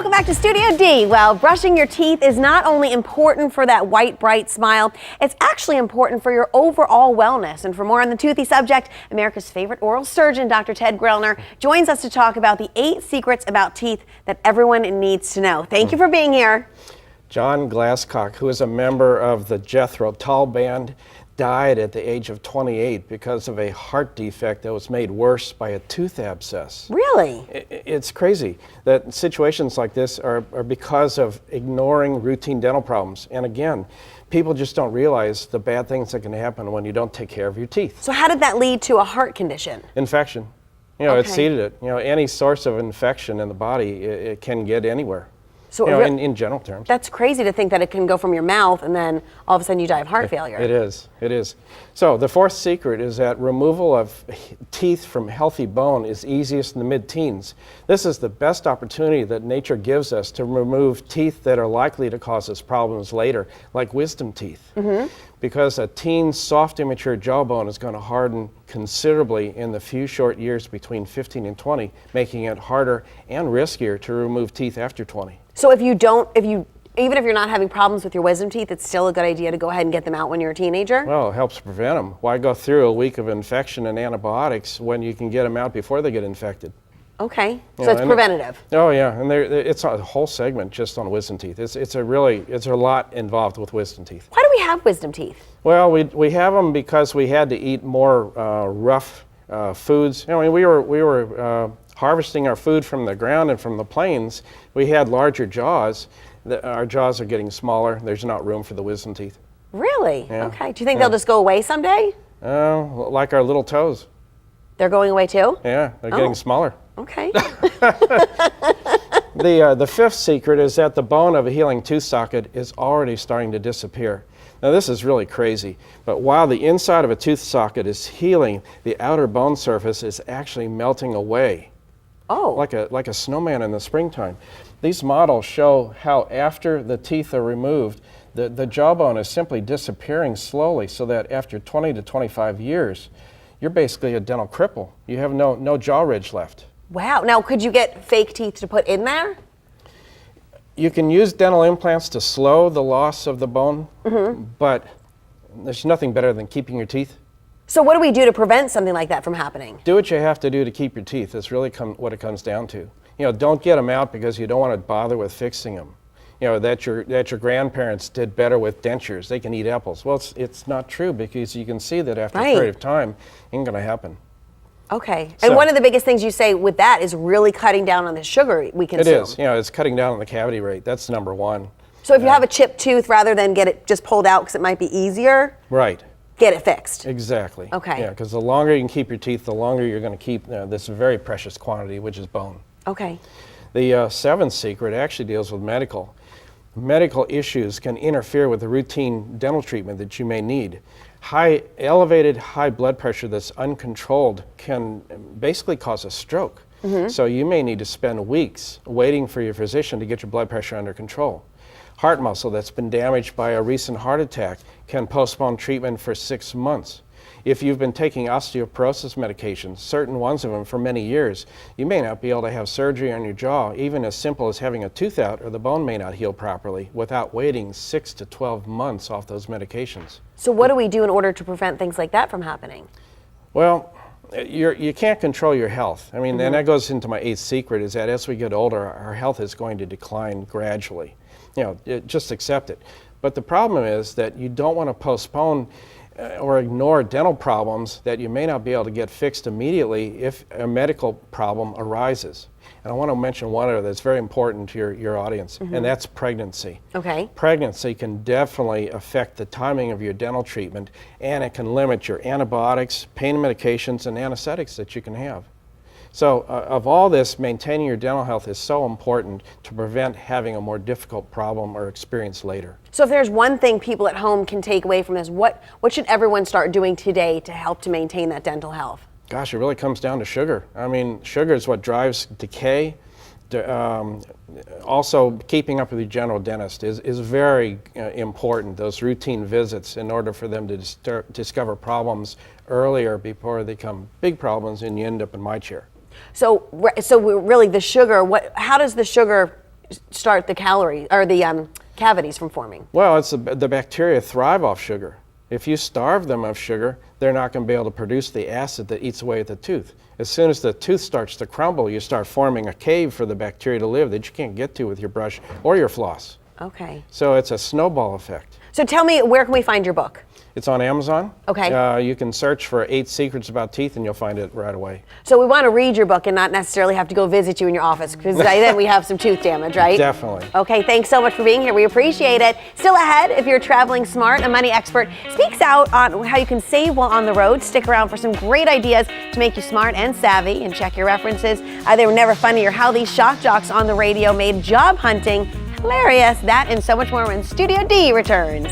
welcome back to Studio D. Well, brushing your teeth is not only important for that white, bright smile, it's actually important for your overall wellness. And for more on the toothy subject, America's favorite oral surgeon, Dr. Ted Grellner, joins us to talk about the 8 secrets about teeth that everyone needs to know. Thank you for being here. John Glasscock, who is a member of the Jethro Tull Band, died at the age of 28 because of a heart defect that was made worse by a tooth abscess. Really? It's crazy that situations like this are because of ignoring routine dental problems. And again, people just don't realize the bad things that can happen when you don't take care of your teeth. So how did that lead to a heart condition? Infection. You know, it seeded it. You know, any source of infection in the body, it can get anywhere. So in general terms. That's crazy to think that it can go from your mouth and then all of a sudden you die of heart failure. It is. So the 4th secret is that removal of teeth from healthy bone is easiest in the mid-teens. This is the best opportunity that nature gives us to remove teeth that are likely to cause us problems later, like wisdom teeth. Because a teen's soft, immature jawbone is going to harden considerably in the few short years between 15 and 20, making it harder and riskier to remove teeth after 20. So even if you're not having problems with your wisdom teeth, it's still a good idea to go ahead and get them out when you're a teenager? Well, it helps prevent them. Why go through a week of infection and antibiotics when you can get them out before they get infected? Okay, so it's preventative. Oh yeah, and it's a whole segment just on wisdom teeth. It's a lot involved with wisdom teeth. Why do we have wisdom teeth? Well, we have them because we had to eat more rough foods. You know, I mean, we were harvesting our food from the ground and from the plains. We had larger jaws. Our jaws are getting smaller. There's not room for the wisdom teeth. Really? Yeah. Okay. Do you think they'll just go away someday? Like our little toes. They're going away too? Yeah, they're getting smaller. Okay. The 5th secret is that the bone of a healing tooth socket is already starting to disappear. Now this is really crazy, but while the inside of a tooth socket is healing, the outer bone surface is actually melting away. Oh. Like a snowman in the springtime. These models show how after the teeth are removed, the jawbone is simply disappearing slowly, so that after 20 to 25 years, you're basically a dental cripple. You have no jaw ridge left. Wow. Now, could you get fake teeth to put in there? You can use dental implants to slow the loss of the bone, but there's nothing better than keeping your teeth. So what do we do to prevent something like that from happening? Do what you have to do to keep your teeth. That's really what it comes down to. You know, don't get them out because you don't want to bother with fixing them. You know, that your grandparents did better with dentures. They can eat apples. Well, it's not true, because you can see that after a period of time, it ain't going to happen. Okay. And one of the biggest things you say with that is really cutting down on the sugar we consume. It is. You know, it's cutting down on the cavity rate. That's number one. So if you have a chipped tooth, rather than get it just pulled out because it might be easier, right, get it fixed. Exactly. Okay. Yeah, because the longer you can keep your teeth, the longer you're going to keep this very precious quantity, which is bone. Okay. The 7th secret actually deals with medical. Medical issues can interfere with the routine dental treatment that you may need. Elevated high blood pressure that's uncontrolled can basically cause a stroke. So you may need to spend weeks waiting for your physician to get your blood pressure under control. Heart muscle that's been damaged by a recent heart attack can postpone treatment for 6 months. If you've been taking osteoporosis medications, certain ones of them, for many years, you may not be able to have surgery on your jaw, even as simple as having a tooth out, or the bone may not heal properly, without waiting 6 to 12 months off those medications. So what do we do in order to prevent things like that from happening? Well, you can't control your health. I mean, and that goes into my 8th secret, is that as we get older, our health is going to decline gradually. You know, just accept it. But the problem is that you don't want to postpone or ignore dental problems that you may not be able to get fixed immediately if a medical problem arises. And I want to mention one other that's very important to your audience, and that's pregnancy. Okay. Pregnancy can definitely affect the timing of your dental treatment, and it can limit your antibiotics, pain medications, and anesthetics that you can have. So of all this, maintaining your dental health is so important to prevent having a more difficult problem or experience later. So if there's one thing people at home can take away from this, what should everyone start doing today to help to maintain that dental health? Gosh, it really comes down to sugar. I mean, sugar is what drives decay. Also, keeping up with your general dentist is very important, those routine visits, in order for them to discover problems earlier before they become big problems and you end up in my chair. So really the sugar, how does the sugar start the cavities from forming? Well, it's the bacteria thrive off sugar. If you starve them of sugar, they're not going to be able to produce the acid that eats away at the tooth. As soon as the tooth starts to crumble, you start forming a cave for the bacteria to live that you can't get to with your brush or your floss. Okay. So it's a snowball effect. So tell me, where can we find your book? It's on Amazon. Okay. You can search for 8 Secrets About Teeth and you'll find it right away. So we want to read your book and not necessarily have to go visit you in your office, because then we have some tooth damage, right? Definitely. Okay, thanks so much for being here. We appreciate it. Still ahead, if you're traveling smart, a money expert speaks out on how you can save while on the road. Stick around for some great ideas to make you smart and savvy, and check your references. They were never funny, or how these shock jocks on the radio made job hunting hilarious. That and so much more when Studio D returns.